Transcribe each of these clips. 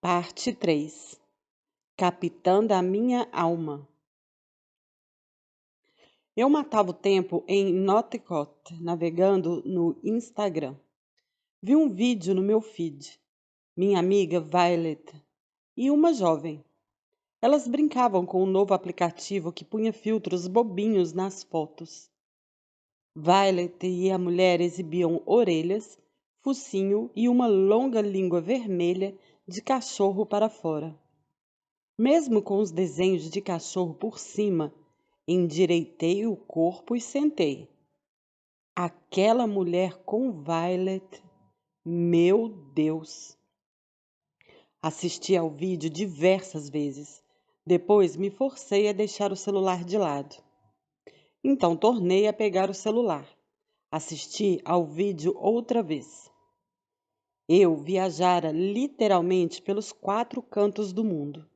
Parte 3. Capitã da minha alma. Eu matava o tempo em Noticot, navegando no Instagram. Vi um vídeo no meu feed. Minha amiga Violet e uma jovem. Elas brincavam com um novo aplicativo que punha filtros bobinhos nas fotos. Violet e a mulher exibiam orelhas, focinho e uma longa língua vermelha de cachorro para fora. Mesmo com os desenhos de cachorro por cima, endireitei o corpo e sentei. Aquela mulher com Violet, meu Deus! Assisti ao vídeo diversas vezes. Depois me forcei a deixar o celular de lado. Então tornei a pegar o celular. Assisti ao vídeo outra vez. Eu viajara literalmente pelos 4 cantos do mundo.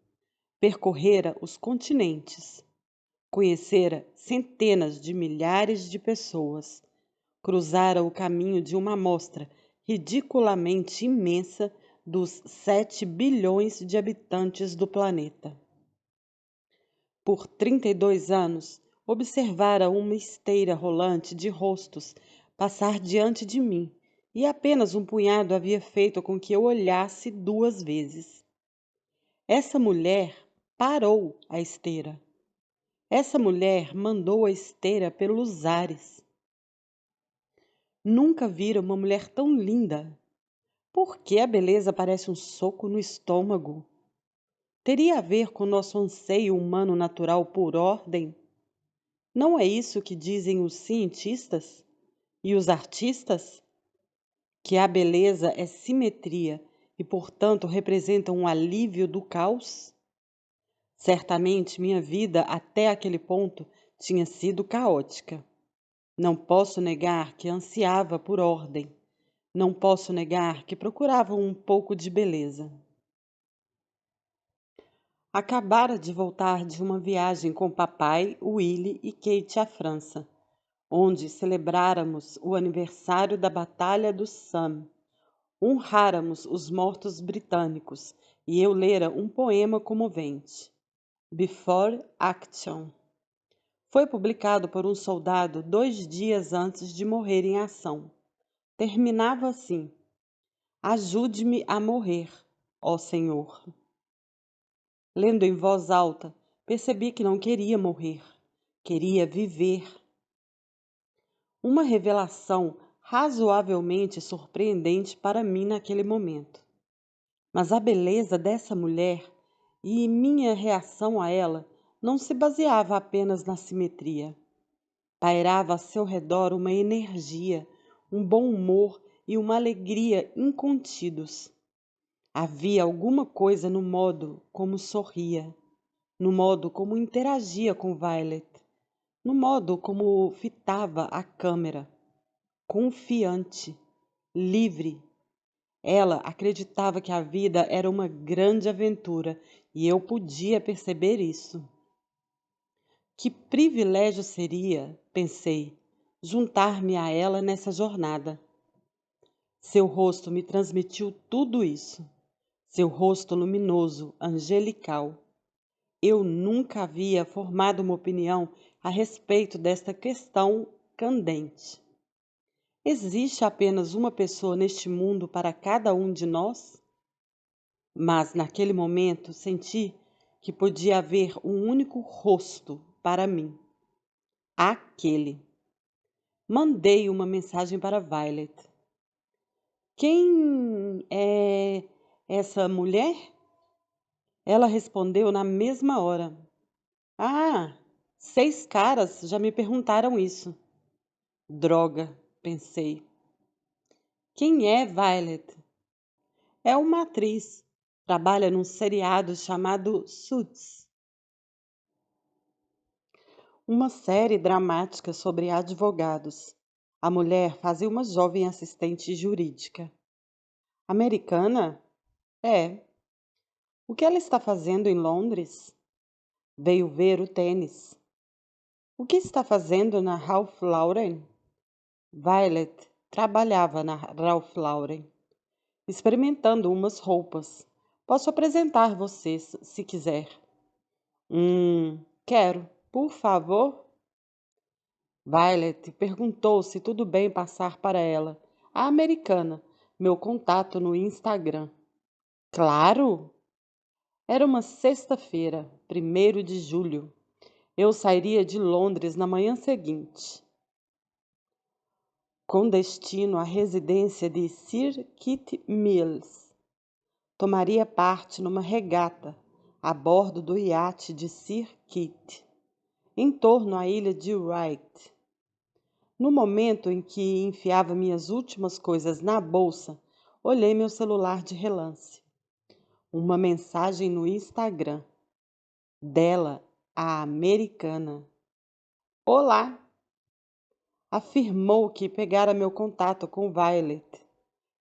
Percorrera os continentes. Conhecera centenas de milhares de pessoas. Cruzara o caminho de uma amostra ridiculamente imensa dos 7 bilhões de habitantes do planeta. Por 32 anos, observara uma esteira rolante de rostos passar diante de mim, e apenas um punhado havia feito com que eu olhasse 2 vezes. Essa mulher parou a esteira. Essa mulher mandou a esteira pelos ares. Nunca vira uma mulher tão linda. Por que a beleza parece um soco no estômago? Teria a ver com nosso anseio humano natural por ordem? Não é isso que dizem os cientistas e os artistas? Que a beleza é simetria e, portanto, representa um alívio do caos? Certamente minha vida até aquele ponto tinha sido caótica. Não posso negar que ansiava por ordem. Não posso negar que procurava um pouco de beleza. Acabara de voltar de uma viagem com papai, Willie e Kate à França, onde celebráramos o aniversário da Batalha do Somme, honráramos os mortos britânicos e eu lera um poema comovente, Before Action. Foi publicado por um soldado 2 dias antes de morrer em ação. Terminava assim: Ajude-me a morrer, ó Senhor. Lendo em voz alta, percebi que não queria morrer, queria viver. Uma revelação razoavelmente surpreendente para mim naquele momento. Mas a beleza dessa mulher e minha reação a ela não se baseava apenas na simetria. Pairava a seu redor uma energia, um bom humor e uma alegria incontidos. Havia alguma coisa no modo como sorria, no modo como interagia com Violet, no modo como fitava a câmera, confiante, livre. Ela acreditava que a vida era uma grande aventura e eu podia perceber isso. Que privilégio seria, pensei, juntar-me a ela nessa jornada. Seu rosto me transmitiu tudo isso. Seu rosto luminoso, angelical. Eu nunca havia formado uma opinião a respeito desta questão candente. Existe apenas uma pessoa neste mundo para cada um de nós? Mas naquele momento senti que podia haver um único rosto para mim. Aquele. Mandei uma mensagem para Violet. Quem é essa mulher? Ela respondeu na mesma hora. Ah, 6 caras já me perguntaram isso. Droga, pensei. Quem é Violet? É uma atriz. Trabalha num seriado chamado Suits. Uma série dramática sobre advogados. A mulher fazia uma jovem assistente jurídica. Americana? É. O que ela está fazendo em Londres? Veio ver o tênis. O que está fazendo na Ralph Lauren? Violet trabalhava na Ralph Lauren, experimentando umas roupas. Posso apresentar vocês, se quiser. Quero. Por favor. Violet perguntou se tudo bem passar para ela, a americana, meu contato no Instagram. Claro! Era uma sexta-feira, 1º de julho. Eu sairia de Londres na manhã seguinte, com destino à residência de Sir Kit Mills. Tomaria parte numa regata a bordo do iate de Sir Kit, em torno à ilha de Wight. No momento em que enfiava minhas últimas coisas na bolsa, olhei meu celular de relance. Uma mensagem no Instagram. Dela, a americana. Olá! Afirmou que pegara meu contato com Violet.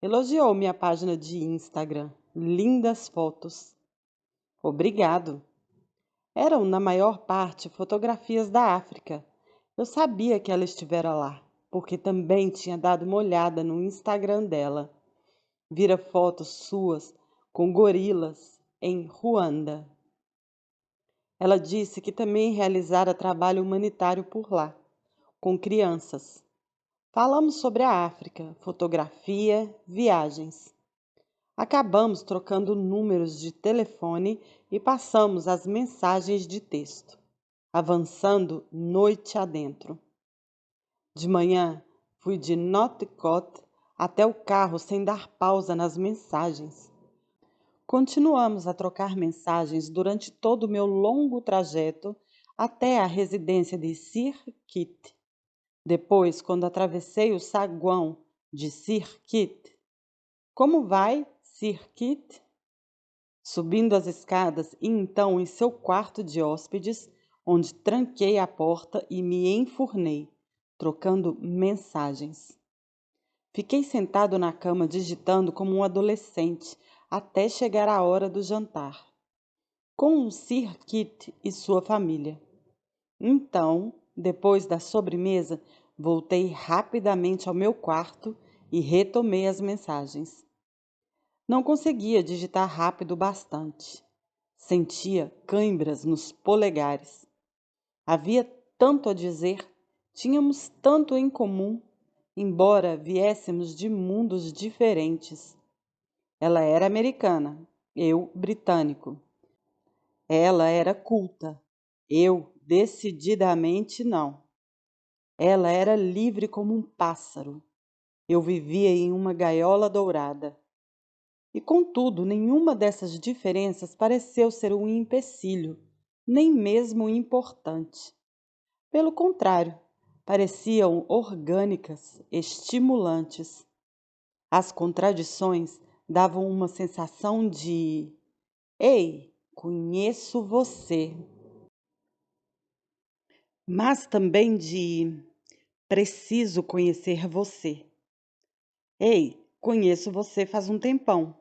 Elogiou minha página de Instagram. Lindas fotos. Obrigado. Eram, na maior parte, fotografias da África. Eu sabia que ela estivera lá, porque também tinha dado uma olhada no Instagram dela. Vira fotos suas com gorilas em Ruanda. Ela disse que também realizara trabalho humanitário por lá, com crianças. Falamos sobre a África, fotografia, viagens. Acabamos trocando números de telefone e passamos as mensagens de texto, avançando noite adentro. De manhã, fui de Northcote até o carro sem dar pausa nas mensagens. Continuamos a trocar mensagens durante todo o meu longo trajeto até a residência de Sir Kit. Depois, quando atravessei o saguão de Sir Kit. Como vai, Sir Kit? Subindo as escadas e então em seu quarto de hóspedes, onde tranquei a porta e me enfurnei, trocando mensagens. Fiquei sentado na cama digitando como um adolescente até chegar a hora do jantar, com o Sir Kit e sua família. Então, depois da sobremesa, voltei rapidamente ao meu quarto e retomei as mensagens. Não conseguia digitar rápido o bastante. Sentia cãibras nos polegares. Havia tanto a dizer, tínhamos tanto em comum, embora viéssemos de mundos diferentes. Ela era americana, eu britânico. Ela era culta, eu decididamente não. Ela era livre como um pássaro. Eu vivia em uma gaiola dourada. E, contudo, nenhuma dessas diferenças pareceu ser um empecilho, nem mesmo importante. Pelo contrário, pareciam orgânicas, estimulantes. As contradições davam uma sensação de: Ei, conheço você. Mas também de: Preciso conhecer você. Ei, conheço você faz um tempão.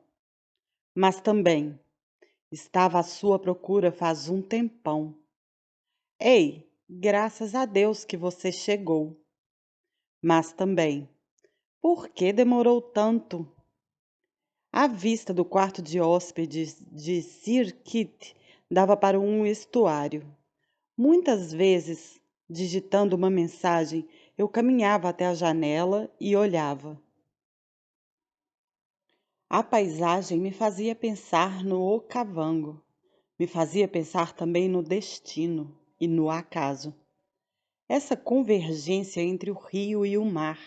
Mas também: Estava à sua procura faz um tempão. Ei, graças a Deus que você chegou. Mas também: Por que demorou tanto? A vista do quarto de hóspedes de Sir Kit dava para um estuário. Muitas vezes, digitando uma mensagem, eu caminhava até a janela e olhava. A paisagem me fazia pensar no Okavango, me fazia pensar também no destino e no acaso. Essa convergência entre o rio e o mar,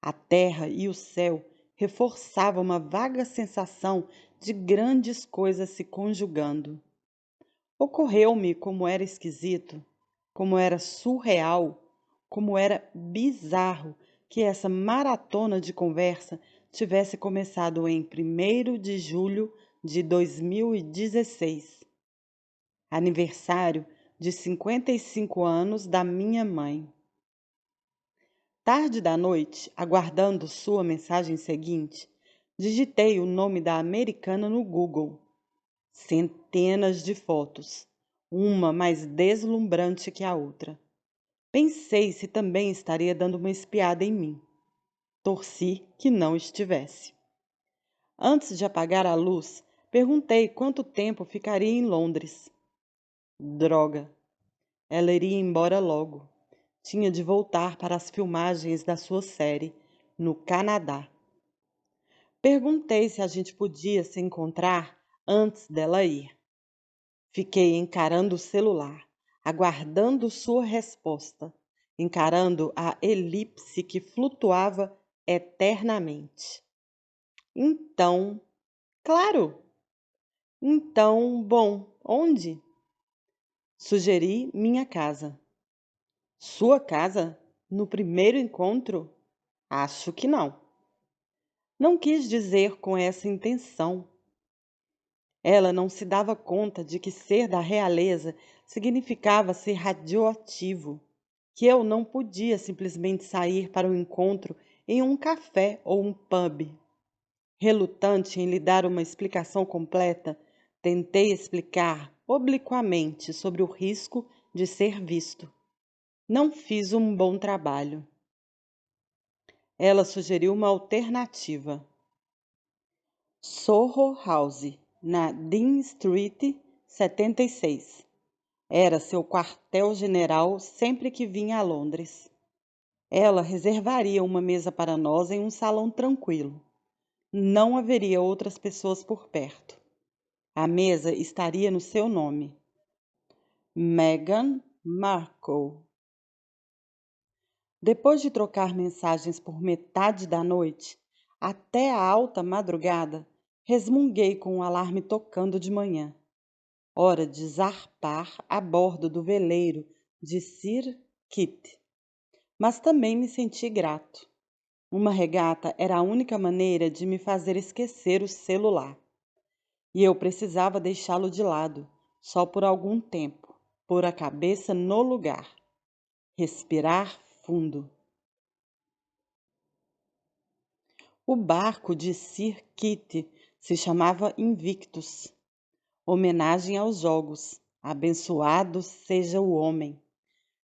a terra e o céu, reforçava uma vaga sensação de grandes coisas se conjugando. Ocorreu-me como era esquisito, como era surreal, como era bizarro que essa maratona de conversa tivesse começado em 1º de julho de 2016, aniversário de 55 anos da minha mãe. Tarde da noite, aguardando sua mensagem seguinte, digitei o nome da americana no Google. Centenas de fotos, uma mais deslumbrante que a outra. Pensei se também estaria dando uma espiada em mim. Torci que não estivesse. Antes de apagar a luz, Perguntei quanto tempo ficaria em Londres. Droga! Ela iria embora logo. Tinha de voltar para as filmagens da sua série, no Canadá. Perguntei se a gente podia se encontrar antes dela ir. Fiquei encarando o celular, aguardando sua resposta, encarando a elipse que flutuava eternamente. Então, claro! Então, bom, onde? Sugeri minha casa. Sua casa? No primeiro encontro? Acho que não. Não quis dizer com essa intenção. Ela não se dava conta de que ser da realeza significava ser radioativo, que eu não podia simplesmente sair para o encontro em um café ou um pub. Relutante em lhe dar uma explicação completa, tentei explicar obliquamente sobre o risco de ser visto. Não fiz um bom trabalho. Ela sugeriu uma alternativa. Soho House, na Dean Street 76. Era seu quartel-general sempre que vinha a Londres. Ela reservaria uma mesa para nós em um salão tranquilo. Não haveria outras pessoas por perto. A mesa estaria no seu nome. Meghan Markle. Depois de trocar mensagens por metade da noite, até a alta madrugada, resmunguei com o alarme tocando de manhã. Hora de zarpar a bordo do veleiro de Sir Kit. Mas também me senti grato. Uma regata era a única maneira de me fazer esquecer o celular. E eu precisava deixá-lo de lado, só por algum tempo, pôr a cabeça no lugar, respirar fundo. O barco de Sir Kit se chamava Invictus, homenagem aos jogos. Abençoado seja o homem.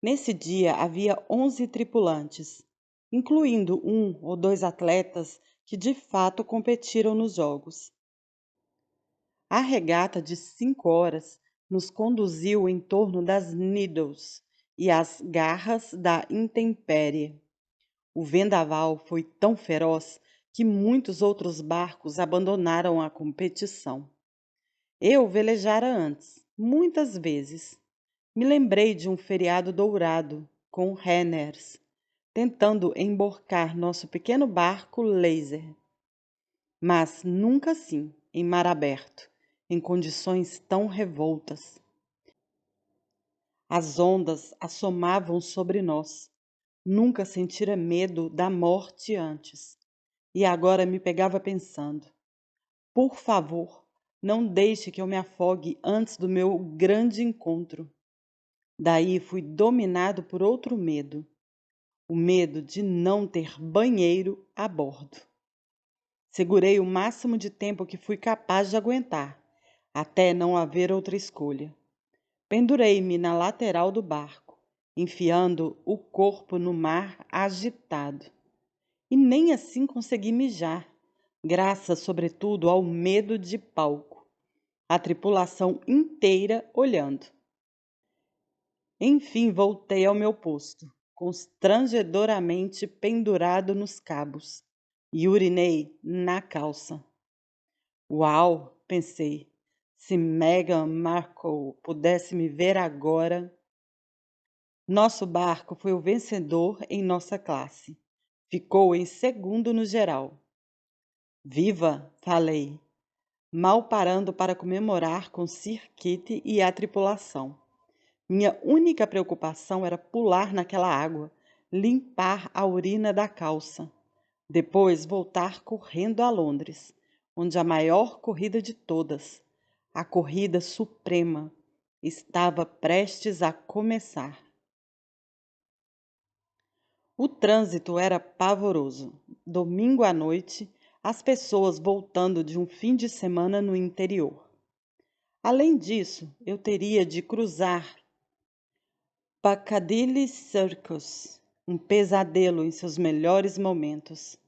Nesse dia havia 11 tripulantes, incluindo um ou dois atletas que de fato competiram nos jogos. A regata de 5 horas nos conduziu em torno das Needles e as garras da intempérie. O vendaval foi tão feroz que muitos outros barcos abandonaram a competição. Eu velejara antes, muitas vezes. Me lembrei de um feriado dourado, com renners, tentando emborcar nosso pequeno barco laser. Mas nunca assim, em mar aberto, em condições tão revoltas. As ondas assomavam sobre nós. Nunca sentira medo da morte antes. E agora me pegava pensando: por favor, não deixe que eu me afogue antes do meu grande encontro. Daí fui dominado por outro medo, o medo de não ter banheiro a bordo. Segurei o máximo de tempo que fui capaz de aguentar, até não haver outra escolha. Pendurei-me na lateral do barco, enfiando o corpo no mar agitado. E nem assim consegui mijar, graças sobretudo ao medo de palco. A tripulação inteira olhando. Enfim voltei ao meu posto, constrangedoramente pendurado nos cabos, e urinei na calça. Uau, pensei, se Meghan Markle pudesse me ver agora. Nosso barco foi o vencedor em nossa classe. Ficou em segundo no geral. Viva, falei, mal parando para comemorar com Sir Kit e a tripulação. Minha única preocupação era pular naquela água, limpar a urina da calça, depois voltar correndo a Londres, onde a maior corrida de todas, a corrida suprema, estava prestes a começar. O trânsito era pavoroso. Domingo à noite, as pessoas voltando de um fim de semana no interior. Além disso, eu teria de cruzar Piccadilly Circus, um pesadelo em seus melhores momentos.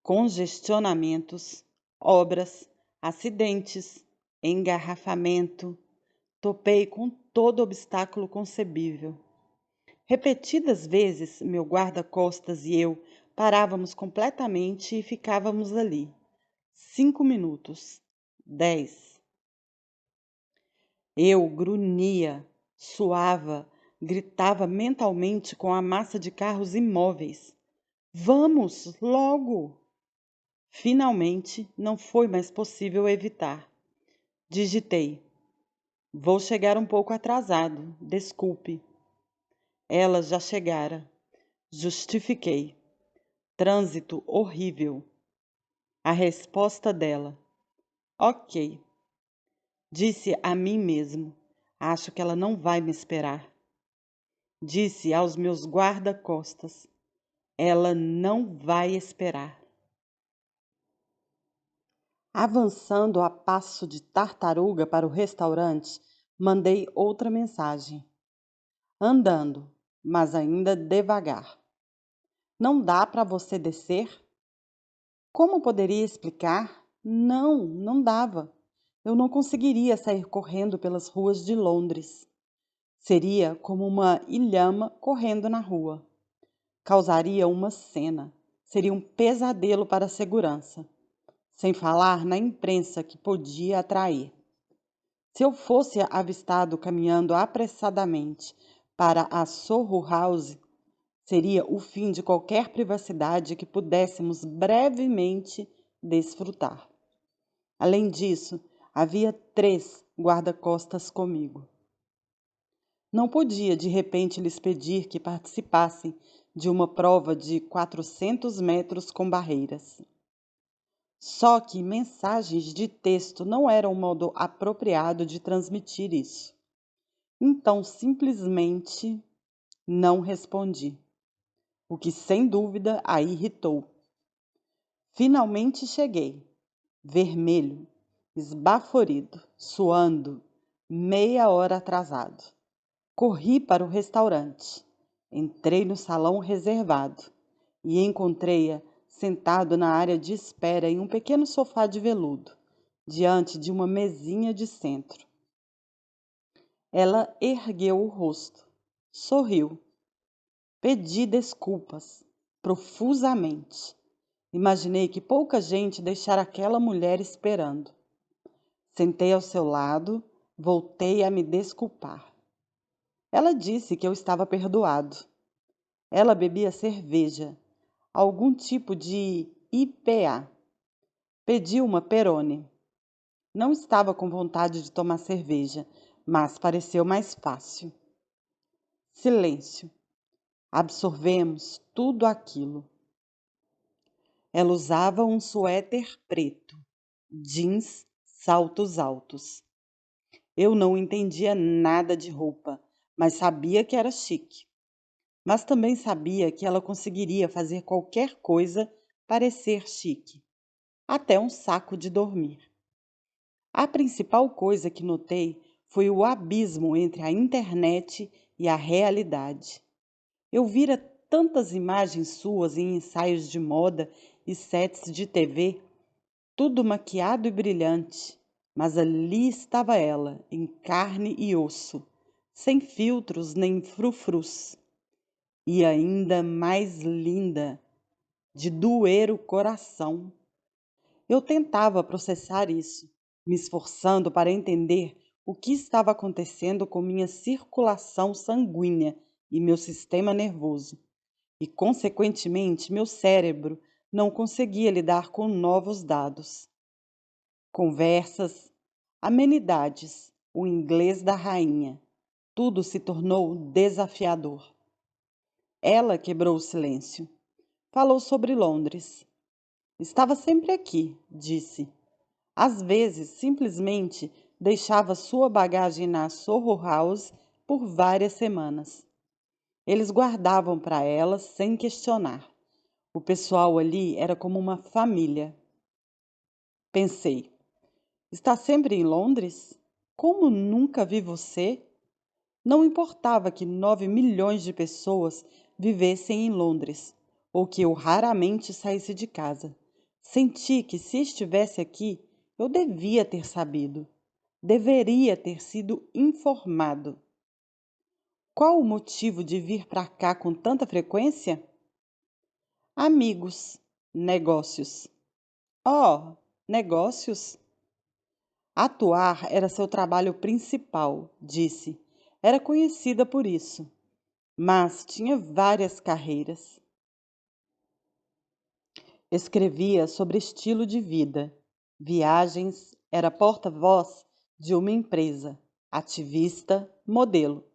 Congestionamentos, obras, Acidentes, engarrafamento, topei com todo obstáculo concebível. Repetidas vezes, meu guarda-costas e eu parávamos completamente e ficávamos ali. 5 minutos, 10. Eu grunhia, suava, gritava mentalmente com a massa de carros imóveis. Vamos, logo! Finalmente, não foi mais possível evitar. Digitei. Vou chegar um pouco atrasado, desculpe. Ela já chegara. Justifiquei. Trânsito horrível. A resposta dela. Ok. Disse a mim mesmo. Acho que ela não vai me esperar. Disse aos meus guarda-costas. Ela não vai esperar. Avançando a passo de tartaruga para o restaurante, mandei outra mensagem. Andando, mas ainda devagar. Não dá para você descer? Como poderia explicar? Não, não dava. Eu não conseguiria sair correndo pelas ruas de Londres. Seria como uma ilhama correndo na rua. Causaria uma cena. Seria um pesadelo para a segurança. Sem falar na imprensa que podia atrair. Se eu fosse avistado caminhando apressadamente para a Soho House, seria o fim de qualquer privacidade que pudéssemos brevemente desfrutar. Além disso, havia 3 guarda-costas comigo. Não podia, de repente, lhes pedir que participassem de uma prova de 400 metros com barreiras. Só que mensagens de texto não eram o modo apropriado de transmitir isso. Então, simplesmente não respondi, o que sem dúvida a irritou. Finalmente cheguei, vermelho, esbaforido, suando, meia hora atrasado. Corri para o restaurante. Entrei no salão reservado e encontrei-a sentado na área de espera em um pequeno sofá de veludo, diante de uma mesinha de centro. Ela ergueu o rosto, sorriu. Pedi desculpas, profusamente. Imaginei que pouca gente deixara aquela mulher esperando. Sentei ao seu lado, voltei a me desculpar. Ela disse que eu estava perdoado. Ela bebia cerveja, algum tipo de IPA. Pedi uma Peroni. Não estava com vontade de tomar cerveja, mas pareceu mais fácil. Silêncio. Absorvemos tudo aquilo. Ela usava um suéter preto, jeans, saltos altos. Eu não entendia nada de roupa, mas sabia que era chique. Mas também sabia que ela conseguiria fazer qualquer coisa parecer chique, até um saco de dormir. A principal coisa que notei foi o abismo entre a internet e a realidade. Eu vira tantas imagens suas em ensaios de moda e sets de TV, tudo maquiado e brilhante, mas ali estava ela, em carne e osso, sem filtros nem frufrus, e ainda mais linda, de doer o coração. Eu tentava processar isso, me esforçando para entender o que estava acontecendo com minha circulação sanguínea e meu sistema nervoso. E, consequentemente, meu cérebro não conseguia lidar com novos dados. Conversas, amenidades, o inglês da rainha, tudo se tornou desafiador. Ela quebrou o silêncio. Falou sobre Londres. Estava sempre aqui, disse. Às vezes, simplesmente deixava sua bagagem na Soho House por várias semanas. Eles guardavam para ela sem questionar. O pessoal ali era como uma família. Pensei, está sempre em Londres? Como nunca vi você? Não importava que 9 milhões de pessoas vivessem em Londres, ou que eu raramente saísse de casa. Senti que se estivesse aqui, Eu devia ter sabido. Deveria ter sido informado. Qual o motivo de vir para cá com tanta frequência? Amigos, negócios. Oh, negócios? Atuar era seu trabalho principal, disse. Era conhecida por isso, mas tinha várias carreiras. Escrevia sobre estilo de vida, viagens, era porta-voz de uma empresa, ativista, modelo.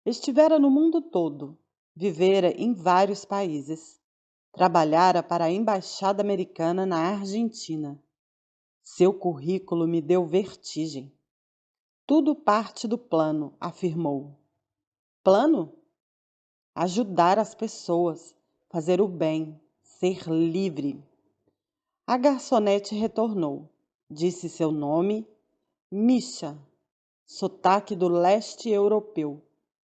Estivera no mundo todo, vivera em vários países. Trabalhara para a Embaixada Americana na Argentina. Seu currículo me deu vertigem. Tudo parte do plano, afirmou. Plano? Ajudar as pessoas, fazer o bem, ser livre. A garçonete retornou. Disse seu nome, Misha, sotaque do leste europeu.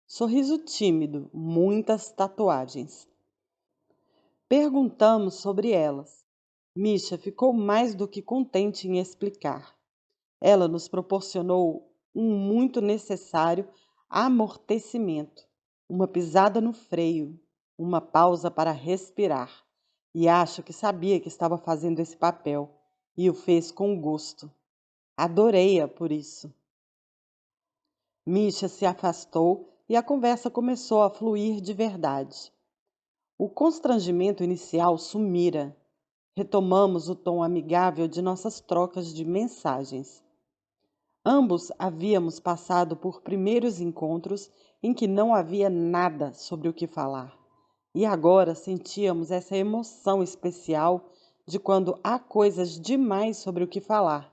Sorriso tímido, muitas tatuagens. Perguntamos sobre elas. Misha ficou mais do que contente em explicar. Ela nos proporcionou um muito necessário amortecimento, uma pisada no freio, uma pausa para respirar. E acho que sabia que estava fazendo esse papel, e o fez com gosto. Adorei-a por isso. Misha se afastou e a conversa começou a fluir de verdade. O constrangimento inicial sumira. Retomamos o tom amigável de nossas trocas de mensagens. Ambos havíamos passado por primeiros encontros em que não havia nada sobre o que falar. E agora sentíamos essa emoção especial de quando há coisas demais sobre o que falar,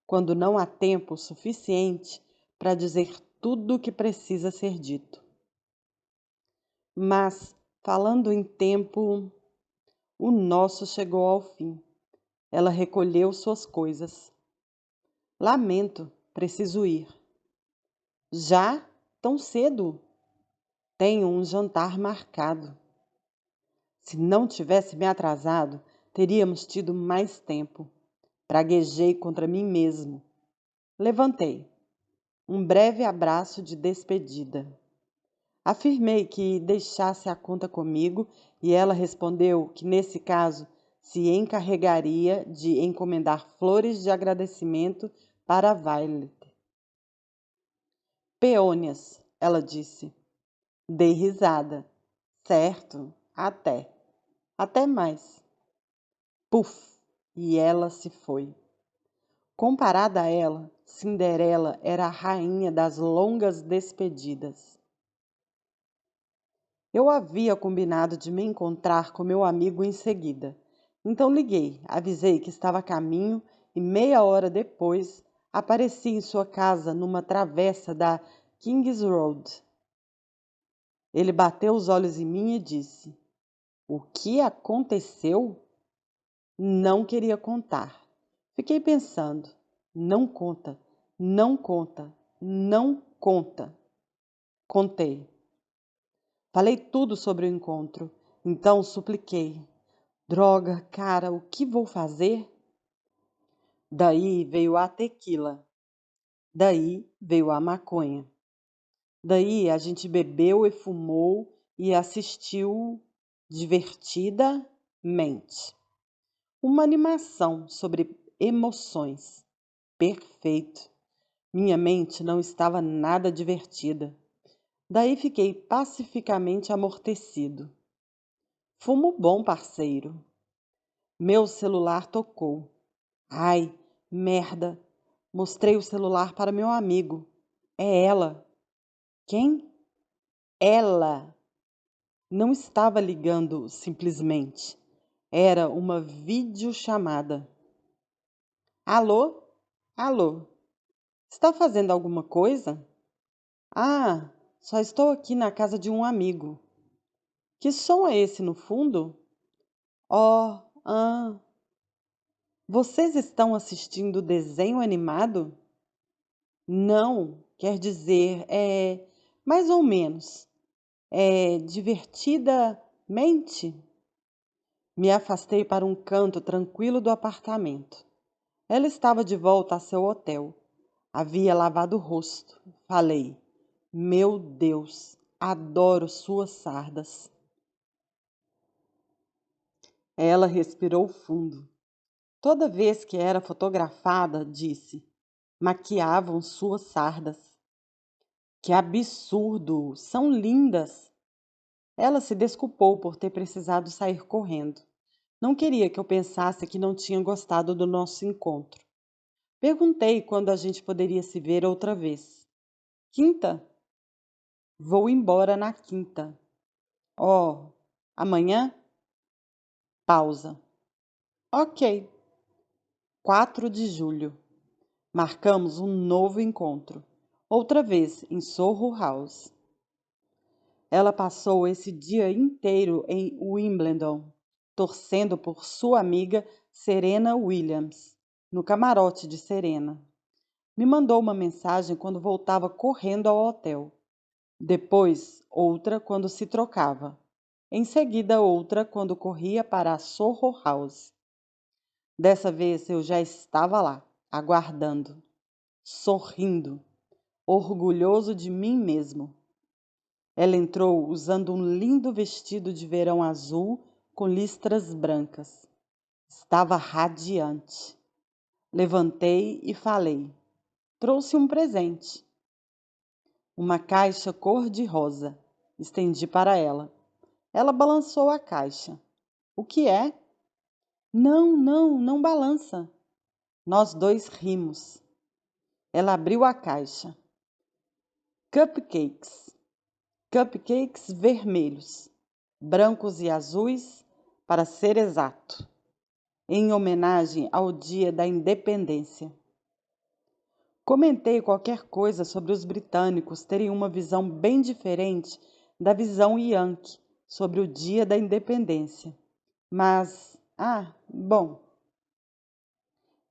quando não há tempo suficiente para dizer tudo o que precisa ser dito. Mas, falando em tempo, o nosso chegou ao fim. Ela recolheu suas coisas. Lamento, preciso ir. Já? Tão cedo? Tenho um jantar marcado. Se não tivesse me atrasado, teríamos tido mais tempo. Praguejei contra mim mesmo. Levantei. Um breve abraço de despedida. Afirmei que deixasse a conta comigo e ela respondeu que, nesse caso, se encarregaria de encomendar flores de agradecimento para Violet. Peônias, ela disse. Dei risada. Certo, até. Até mais. Puf! E ela se foi. Comparada a ela, Cinderela era a rainha das longas despedidas. Eu havia combinado de me encontrar com meu amigo em seguida. Então liguei, avisei que estava a caminho e meia hora depois apareci em sua casa numa travessa da King's Road. Ele bateu os olhos em mim e disse: O que aconteceu? Não queria contar. Fiquei pensando: não conta, não conta, não conta. Contei. Falei tudo sobre o encontro. Então supliquei: Droga, cara, o que vou fazer? Daí veio a tequila. Daí veio a maconha. Daí a gente bebeu e fumou e assistiu divertidamente. Uma animação sobre emoções. Perfeito. Minha mente não estava nada divertida. Daí fiquei pacificamente amortecido. Fumo bom, parceiro. Meu celular tocou. Ai, merda! Mostrei o celular para meu amigo. É ela. Quem? Ela. Não estava ligando simplesmente. Era uma videochamada. Alô? Alô? Está fazendo alguma coisa? Ah, só estou aqui na casa de um amigo. Que som é esse no fundo? Oh, vocês estão assistindo desenho animado? Não, quer dizer, mais ou menos. Divertidamente. Me afastei para um canto tranquilo do apartamento. Ela estava de volta a seu hotel. Havia lavado o rosto. Falei: Meu Deus, adoro suas sardas. Ela respirou fundo. Toda vez que era fotografada, disse, maquiavam suas sardas. Que absurdo! São lindas! Ela se desculpou por ter precisado sair correndo. Não queria que eu pensasse que não tinha gostado do nosso encontro. Perguntei quando a gente poderia se ver outra vez. Quinta? Vou embora na quinta. Oh, amanhã? Pausa. Ok. 4 de julho. Marcamos um novo encontro. Outra vez em Soho House. Ela passou esse dia inteiro em Wimbledon, torcendo por sua amiga Serena Williams, no camarote de Serena. Me mandou uma mensagem quando voltava correndo ao hotel. Depois, outra quando se trocava. Em seguida, outra quando corria para a Soho House. Dessa vez eu já estava lá, aguardando, sorrindo, orgulhoso de mim mesmo. Ela entrou usando um lindo vestido de verão azul com listras brancas. Estava radiante. Levantei e falei: Trouxe um presente. Uma caixa cor-de-rosa. Estendi para ela. Ela balançou a caixa. O que é? Não, não, não balança. Nós dois rimos. Ela abriu a caixa. Cupcakes. Cupcakes vermelhos, brancos e azuis, para ser exato, em homenagem ao Dia da Independência. Comentei qualquer coisa sobre os britânicos terem uma visão bem diferente da visão Yankee sobre o Dia da Independência. Mas, bom.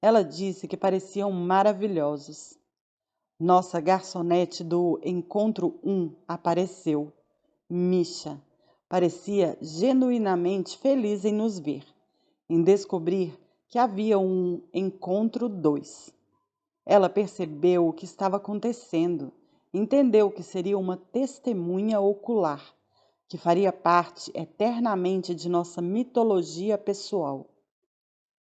Ela disse que pareciam maravilhosos. Nossa garçonete do Encontro 1 apareceu. Misha parecia genuinamente feliz em nos ver, em descobrir que havia um Encontro 2. Ela percebeu o que estava acontecendo, entendeu que seria uma testemunha ocular, que faria parte eternamente de nossa mitologia pessoal.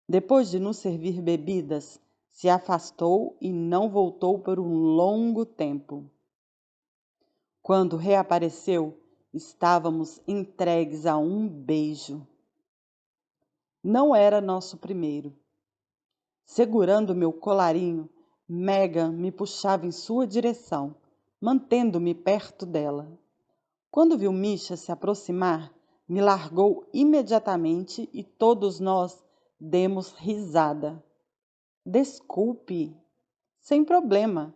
Depois de nos servir bebidas, se afastou e não voltou por um longo tempo. Quando reapareceu, estávamos entregues a um beijo. Não era nosso primeiro. Segurando meu colarinho, Megan me puxava em sua direção, mantendo-me perto dela. Quando viu Misha se aproximar, me largou imediatamente e todos nós demos risada. Desculpe. Sem problema.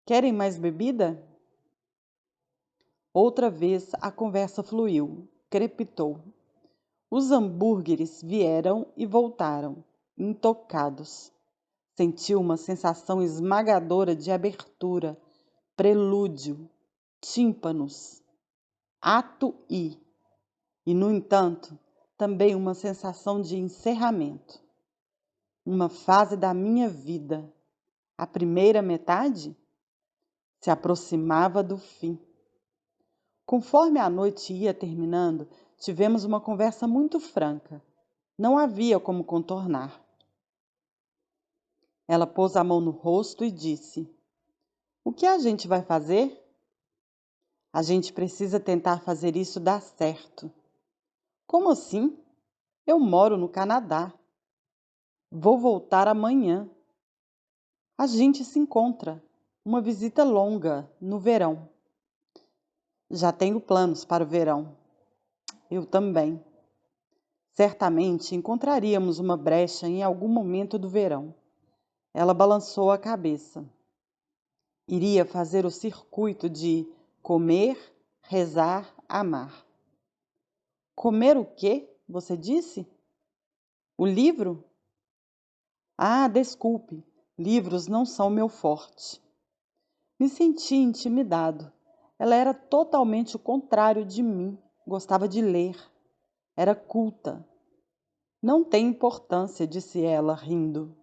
Querem mais bebida? Outra vez a conversa fluiu, crepitou. Os hambúrgueres vieram e voltaram, intocados. Sentiu uma sensação esmagadora de abertura, prelúdio, tímpanos, ato e, no entanto, também uma sensação de encerramento. Uma fase da minha vida, a primeira metade, se aproximava do fim. Conforme a noite ia terminando, tivemos uma conversa muito franca. Não havia como contornar. Ela pôs a mão no rosto e disse: O que a gente vai fazer? A gente precisa tentar fazer isso dar certo. Como assim? Eu moro no Canadá. Vou voltar amanhã. A gente se encontra. Uma visita longa, no verão. Já tenho planos para o verão. Eu também. Certamente encontraríamos uma brecha em algum momento do verão. Ela balançou a cabeça. Iria fazer o circuito de comer, rezar, amar. Comer o quê? Você disse? O livro? Desculpe. Livros não são meu forte. Me senti intimidado. Ela era totalmente o contrário de mim. Gostava de ler. Era culta. Não tem importância, disse ela, rindo.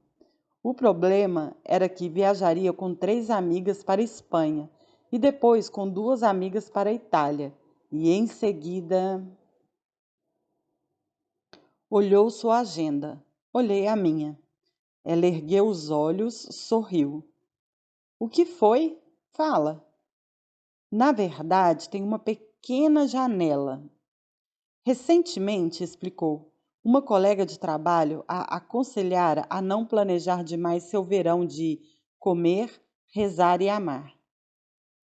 O problema era que viajaria com 3 amigas para a Espanha e depois com 2 amigas para a Itália. E em seguida olhou sua agenda. Olhei a minha. Ela ergueu os olhos, sorriu. O que foi? Fala. Na verdade, tem uma pequena janela. Recentemente, explicou, uma colega de trabalho a aconselhara a não planejar demais seu verão de comer, rezar e amar.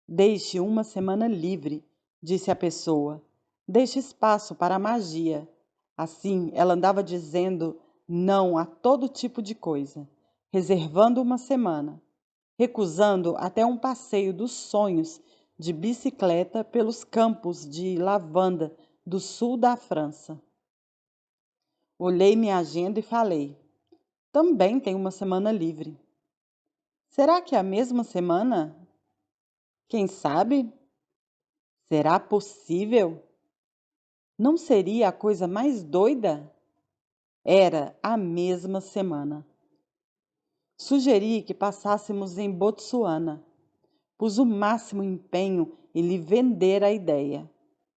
Deixe uma semana livre, disse a pessoa. Deixe espaço para a magia. Assim, ela andava dizendo não a todo tipo de coisa, reservando uma semana, recusando até um passeio dos sonhos de bicicleta pelos campos de lavanda do sul da França. Olhei minha agenda e falei: também tenho uma semana livre. Será que é a mesma semana? Quem sabe? Será possível? Não seria a coisa mais doida? Era a mesma semana. Sugeri que passássemos em Botsuana. Pus o máximo empenho em lhe vender a ideia.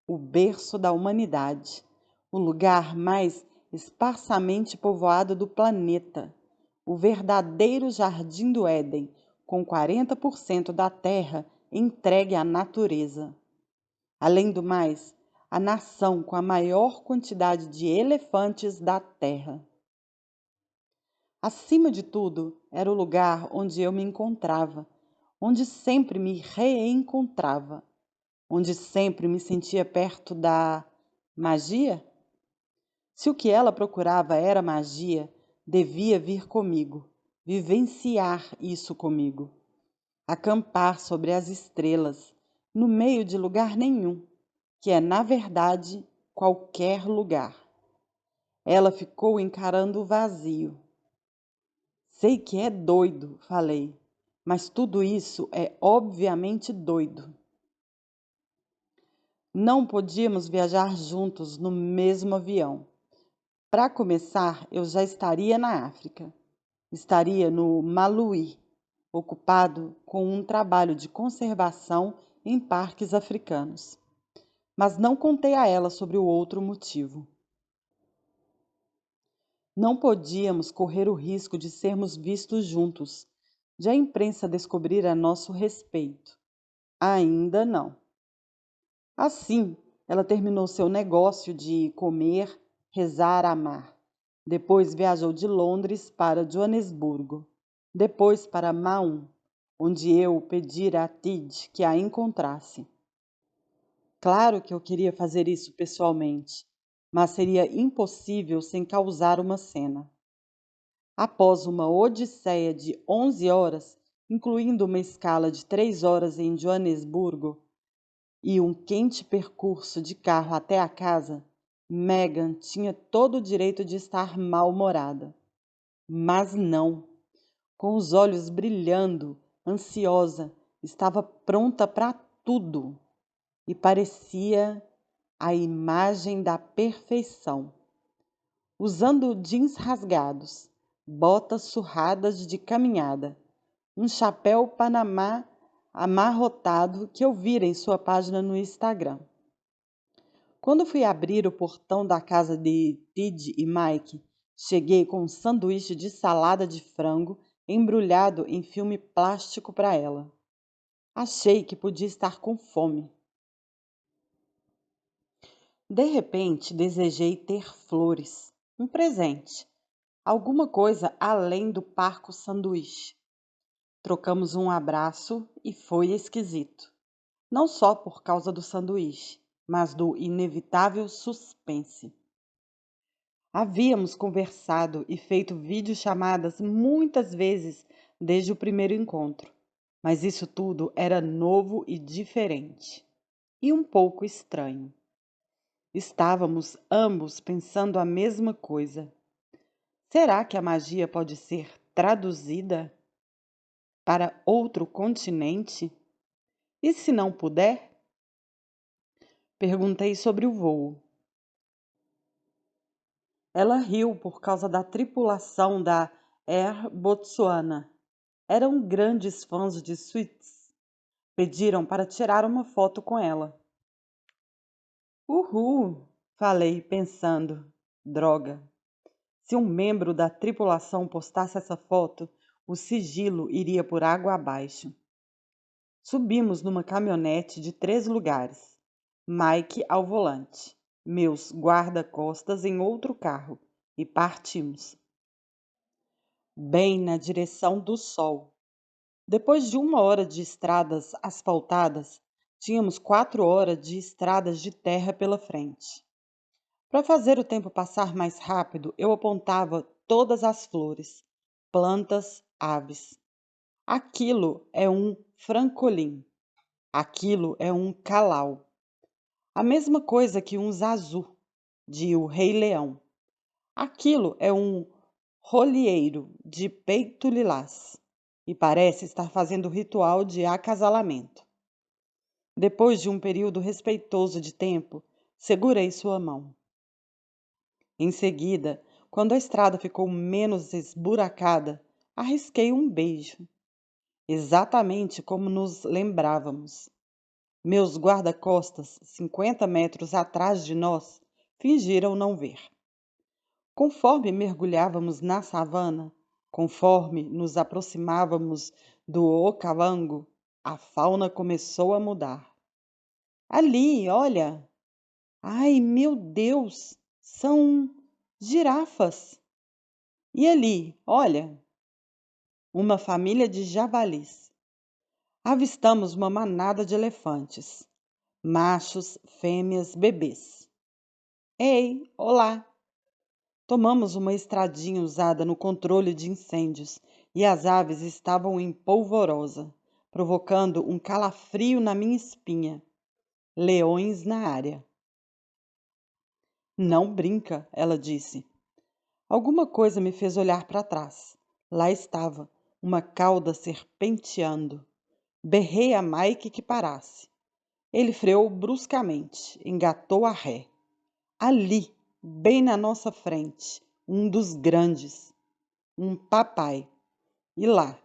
O berço da humanidade, o lugar mais esparsamente povoado do planeta, o verdadeiro jardim do Éden, com 40% da terra entregue à natureza. Além do mais, a nação com a maior quantidade de elefantes da terra. Acima de tudo, era o lugar onde eu me encontrava, onde sempre me reencontrava, onde sempre me sentia perto da magia? Se o que ela procurava era magia, devia vir comigo, vivenciar isso comigo, acampar sobre as estrelas, no meio de lugar nenhum, que é, na verdade, qualquer lugar. Ela ficou encarando o vazio. Sei que é doido, falei, mas tudo isso é obviamente doido. Não podíamos viajar juntos no mesmo avião. Para começar, eu já estaria na África. Estaria no Maluí, ocupado com um trabalho de conservação em parques africanos. Mas não contei a ela sobre o outro motivo. Não podíamos correr o risco de sermos vistos juntos, de a imprensa descobrir a nosso respeito. Ainda não. Assim, ela terminou seu negócio de comer, rezar, amar. Depois viajou de Londres para Joanesburgo. Depois para Maun, onde eu pedira a Tid que a encontrasse. Claro que eu queria fazer isso pessoalmente, mas seria impossível sem causar uma cena. Após uma odisseia de 11 horas, incluindo uma escala de 3 horas em Joanesburgo e um quente percurso de carro até a casa, Megan tinha todo o direito de estar mal-humorada. Mas não. Com os olhos brilhando, ansiosa, estava pronta para tudo e parecia a imagem da perfeição. Usando jeans rasgados, botas surradas de caminhada, um chapéu panamá amarrotado que eu vira em sua página no Instagram. Quando fui abrir o portão da casa de Tid e Mike, cheguei com um sanduíche de salada de frango embrulhado em filme plástico para ela. Achei que podia estar com fome. De repente, desejei ter flores, um presente, alguma coisa além do parco sanduíche. Trocamos um abraço e foi esquisito. Não só por causa do sanduíche, mas do inevitável suspense. Havíamos conversado e feito videochamadas muitas vezes desde o primeiro encontro, mas isso tudo era novo e diferente, e um pouco estranho. Estávamos ambos pensando a mesma coisa. Será que a magia pode ser traduzida para outro continente? E se não puder? Perguntei sobre o voo. Ela riu por causa da tripulação da Air Botsuana. Eram grandes fãs de Sweets. Pediram para tirar uma foto com ela. Uhul! Falei, pensando. Droga! Se um membro da tripulação postasse essa foto, o sigilo iria por água abaixo. Subimos numa caminhonete de 3 lugares. Mike ao volante, meus guarda-costas em outro carro, e partimos. Bem na direção do sol. Depois de 1 hora de estradas asfaltadas, tínhamos 4 horas de estradas de terra pela frente. Para fazer o tempo passar mais rápido, eu apontava todas as flores, plantas, aves. Aquilo é um francolim. Aquilo é um calau. A mesma coisa que um zazu, de O Rei Leão. Aquilo é um rolieiro de peito lilás e parece estar fazendo ritual de acasalamento. Depois de um período respeitoso de tempo, segurei sua mão. Em seguida, quando a estrada ficou menos esburacada, arrisquei um beijo. Exatamente como nos lembrávamos. Meus guarda-costas, 50 metros atrás de nós, fingiram não ver. Conforme mergulhávamos na savana, conforme nos aproximávamos do Okavango, a fauna começou a mudar. Ali, olha! Ai, meu Deus! São girafas! E ali, olha! Uma família de javalis. Avistamos uma manada de elefantes. Machos, fêmeas, bebês. Ei, olá! Tomamos uma estradinha usada no controle de incêndios e as aves estavam em polvorosa, provocando um calafrio na minha espinha. Leões na área. Não brinca, ela disse. Alguma coisa me fez olhar para trás. Lá estava, uma cauda serpenteando. Berrei a Mike que parasse. Ele freou bruscamente, engatou a ré. Ali, bem na nossa frente, um dos grandes, um papai. E lá,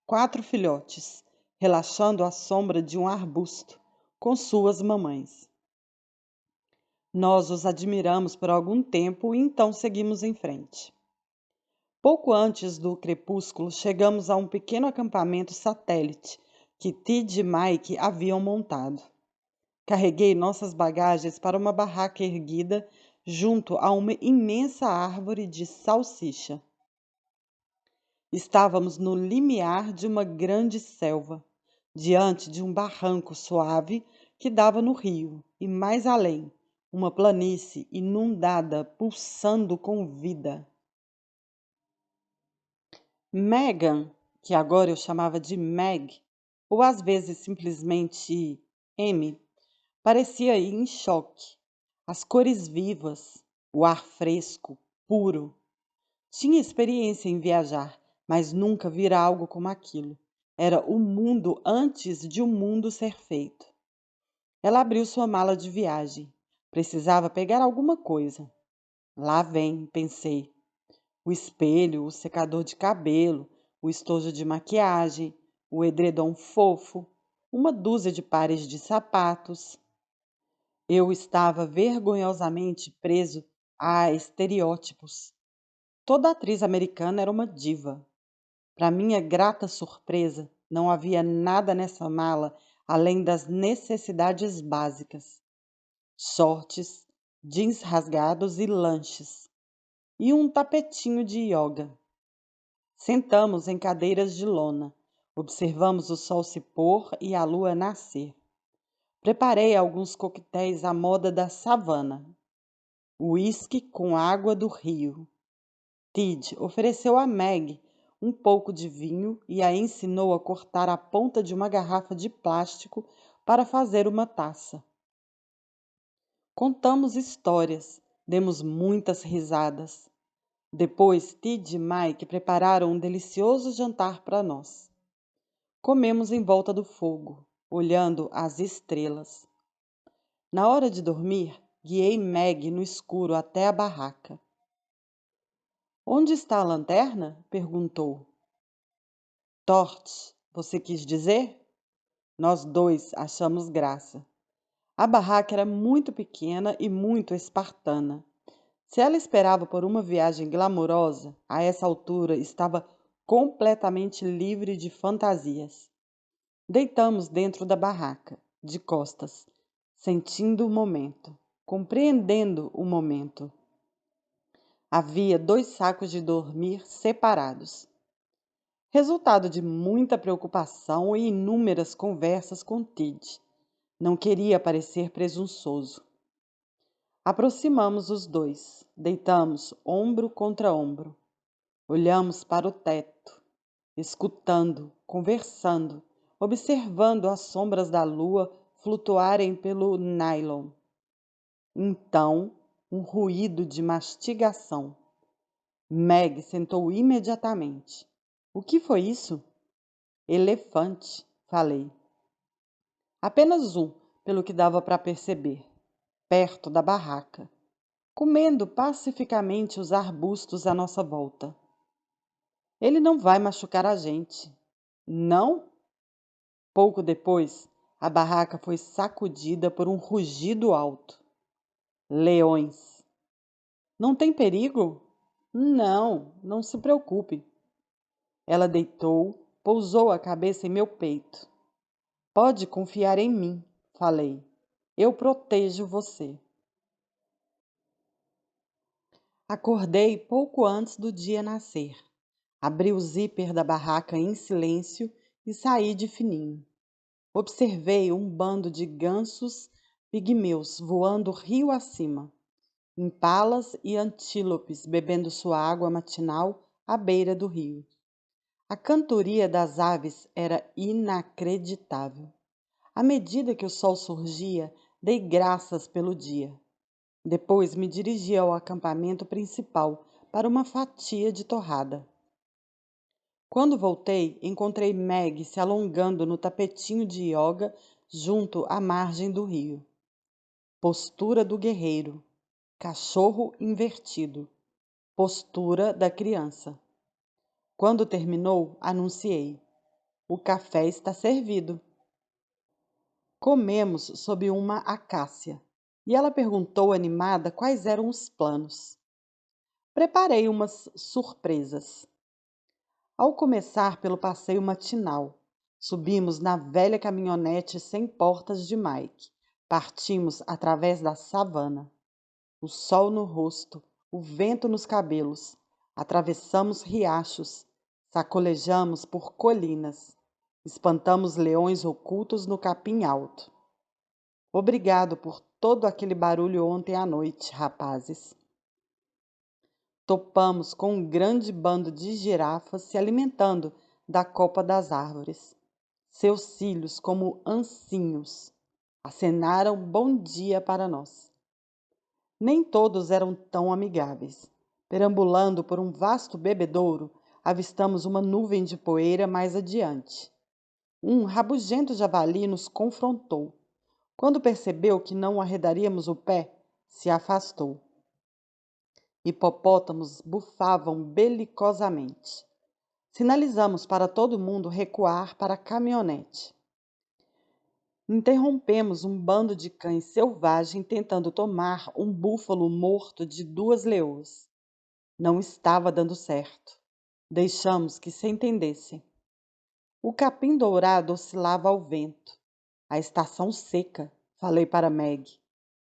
4 filhotes, relaxando à sombra de um arbusto, com suas mamães. Nós os admiramos por algum tempo e então seguimos em frente. Pouco antes do crepúsculo, chegamos a um pequeno acampamento satélite que Tid e Mike haviam montado. Carreguei nossas bagagens para uma barraca erguida junto a uma imensa árvore de salsicha. Estávamos no limiar de uma grande selva, diante de um barranco suave que dava no rio, e mais além, uma planície inundada, pulsando com vida. Megan, que agora eu chamava de Meg, ou às vezes simplesmente M, parecia ir em choque. As cores vivas, o ar fresco, puro. Tinha experiência em viajar, mas nunca vira algo como aquilo. Era o mundo antes de o mundo ser feito. Ela abriu sua mala de viagem. Precisava pegar alguma coisa. Lá vem, pensei. O espelho, o secador de cabelo, o estojo de maquiagem, o edredom fofo, uma dúzia de pares de sapatos. Eu estava vergonhosamente preso a estereótipos. Toda atriz americana era uma diva. Para minha grata surpresa, não havia nada nessa mala além das necessidades básicas: shorts, jeans rasgados e lanches, e um tapetinho de yoga. Sentamos em cadeiras de lona, observamos o sol se pôr e a lua nascer. Preparei alguns coquetéis à moda da savana. Uísque com água do rio. Tid ofereceu a Meg um pouco de vinho e a ensinou a cortar a ponta de uma garrafa de plástico para fazer uma taça. Contamos histórias, demos muitas risadas. Depois, Tid e Mike prepararam um delicioso jantar para nós. Comemos em volta do fogo, olhando as estrelas. Na hora de dormir, guiei Meg no escuro até a barraca. Onde está a lanterna? Perguntou. Torte, você quis dizer? Nós dois achamos graça. A barraca era muito pequena e muito espartana. Se ela esperava por uma viagem glamourosa, a essa altura estava completamente livre de fantasias. Deitamos dentro da barraca, de costas, sentindo o momento, compreendendo o momento. Havia 2 sacos de dormir separados. Resultado de muita preocupação e inúmeras conversas com Tid. Não queria parecer presunçoso. Aproximamos os dois, deitamos ombro contra ombro. Olhamos para o teto, escutando, conversando, observando as sombras da lua flutuarem pelo nylon. Então, um ruído de mastigação. Meg sentou imediatamente. O que foi isso? Elefante, falei. Apenas um, pelo que dava para perceber, perto da barraca, comendo pacificamente os arbustos à nossa volta. Ele não vai machucar a gente. Não? Pouco depois, a barraca foi sacudida por um rugido alto. Leões. Não tem perigo? Não, não se preocupe. Ela deitou, pousou a cabeça em meu peito. Pode confiar em mim, falei. Eu protejo você. Acordei pouco antes do dia nascer. Abri o zíper da barraca em silêncio e saí de fininho. Observei um bando de gansos pigmeus voando rio acima, impalas e antílopes bebendo sua água matinal à beira do rio. A cantoria das aves era inacreditável. À medida que o sol surgia, dei graças pelo dia. Depois me dirigi ao acampamento principal para uma fatia de torrada. Quando voltei, encontrei Meg se alongando no tapetinho de ioga junto à margem do rio. Postura do guerreiro, cachorro invertido, postura da criança. Quando terminou, anunciei: o café está servido. Comemos sob uma acácia, e ela perguntou animada quais eram os planos. Preparei umas surpresas. Ao começar pelo passeio matinal, subimos na velha caminhonete sem portas de Mike. Partimos através da savana. O sol no rosto, o vento nos cabelos. Atravessamos riachos, sacolejamos por colinas. Espantamos leões ocultos no capim alto. Obrigado por todo aquele barulho ontem à noite, rapazes. Topamos com um grande bando de girafas se alimentando da copa das árvores. Seus cílios, como ancinhos, acenaram bom dia para nós. Nem todos eram tão amigáveis. Perambulando por um vasto bebedouro, avistamos uma nuvem de poeira mais adiante. Um rabugento javali nos confrontou. Quando percebeu que não arredaríamos o pé, se afastou. Hipopótamos bufavam belicosamente. Sinalizamos para todo mundo recuar para a caminhonete. Interrompemos um bando de cães selvagens tentando tomar um búfalo morto de 2 leoas. Não estava dando certo. Deixamos que se entendessem. O capim dourado oscilava ao vento. A estação seca, falei para Meg.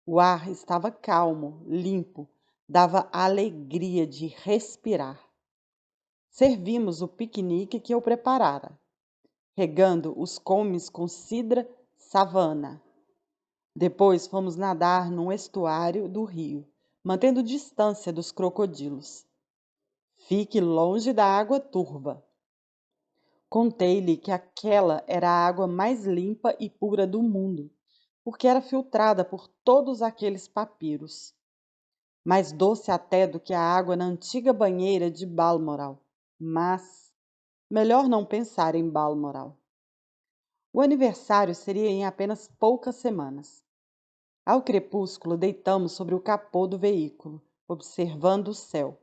O ar estava calmo, limpo, dava a alegria de respirar. Servimos o piquenique que eu preparara, regando os comes com cidra savana. Depois fomos nadar num estuário do rio, mantendo distância dos crocodilos. Fique longe da água turva. Contei-lhe que aquela era a água mais limpa e pura do mundo, porque era filtrada por todos aqueles papiros. Mais doce até do que a água na antiga banheira de Balmoral. Mas melhor não pensar em Balmoral. O aniversário seria em apenas poucas semanas. Ao crepúsculo, deitamos sobre o capô do veículo, observando o céu.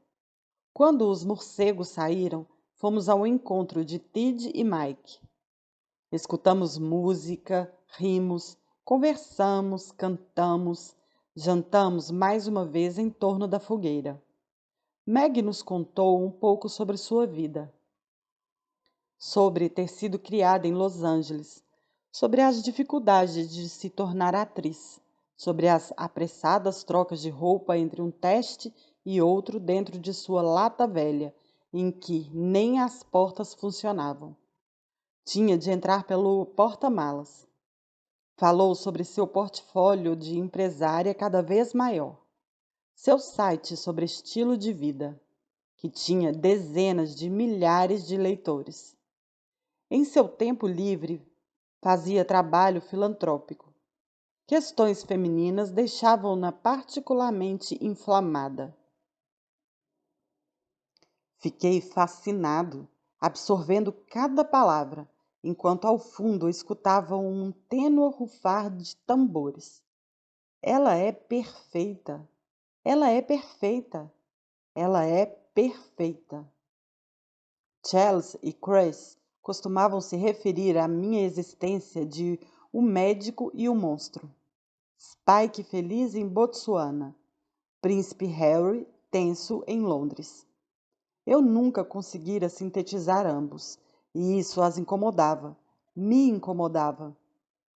Quando os morcegos saíram, fomos ao encontro de Tid e Mike. Escutamos música, rimos, conversamos, cantamos, jantamos mais uma vez em torno da fogueira. Meg nos contou um pouco sobre sua vida, sobre ter sido criada em Los Angeles, sobre as dificuldades de se tornar atriz, sobre as apressadas trocas de roupa entre um teste e outro dentro de sua lata velha, em que nem as portas funcionavam. Tinha de entrar pelo porta-malas. Falou sobre seu portfólio de empresária cada vez maior, seu site sobre estilo de vida, que tinha dezenas de milhares de leitores. Em seu tempo livre, fazia trabalho filantrópico. Questões femininas deixavam-na particularmente inflamada. Fiquei fascinado, absorvendo cada palavra, enquanto ao fundo escutava um tênue rufar de tambores. Ela é perfeita. Ela é perfeita. Ela é perfeita. Charles e Chris costumavam se referir à minha existência de o médico e o monstro. Spike feliz em Botsuana. Príncipe Harry tenso em Londres. Eu nunca conseguira sintetizar ambos, e isso as incomodava, me incomodava.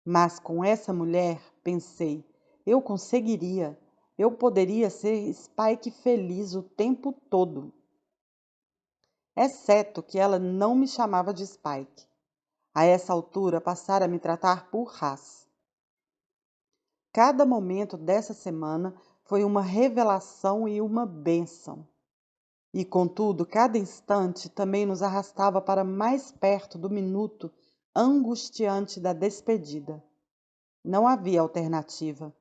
Mas com essa mulher, pensei, eu conseguiria, eu poderia ser Spike feliz o tempo todo. Exceto que ela não me chamava de Spike. A essa altura passara a me tratar por Ras. Cada momento dessa semana foi uma revelação e uma bênção. E, contudo, cada instante também nos arrastava para mais perto do minuto angustiante da despedida. Não havia alternativa.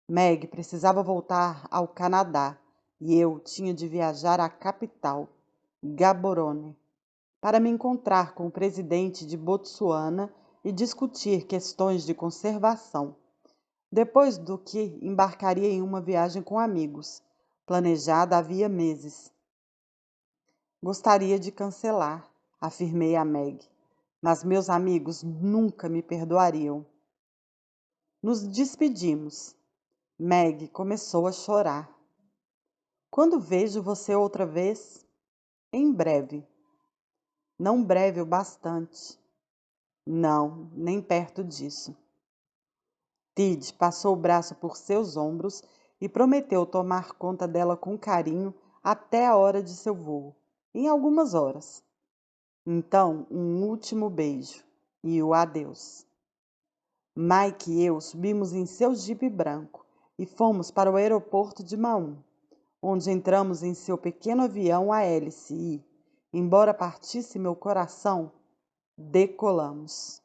Meg precisava voltar ao Canadá e eu tinha de viajar à capital, Gaborone, para me encontrar com o presidente de Botsuana e discutir questões de conservação. Depois do que embarcaria em uma viagem com amigos, planejada havia meses. Gostaria de cancelar, afirmei a Meg, mas meus amigos nunca me perdoariam. Nos despedimos. Meg começou a chorar. Quando vejo você outra vez? Em breve. Não breve o bastante. Não, nem perto disso. Tid passou o braço por seus ombros e prometeu tomar conta dela com carinho até a hora de seu voo, em algumas horas. Então, um último beijo e o adeus. Mike e eu subimos em seu jipe branco e fomos para o aeroporto de Maum, onde entramos em seu pequeno avião a hélice e, embora partisse meu coração, decolamos.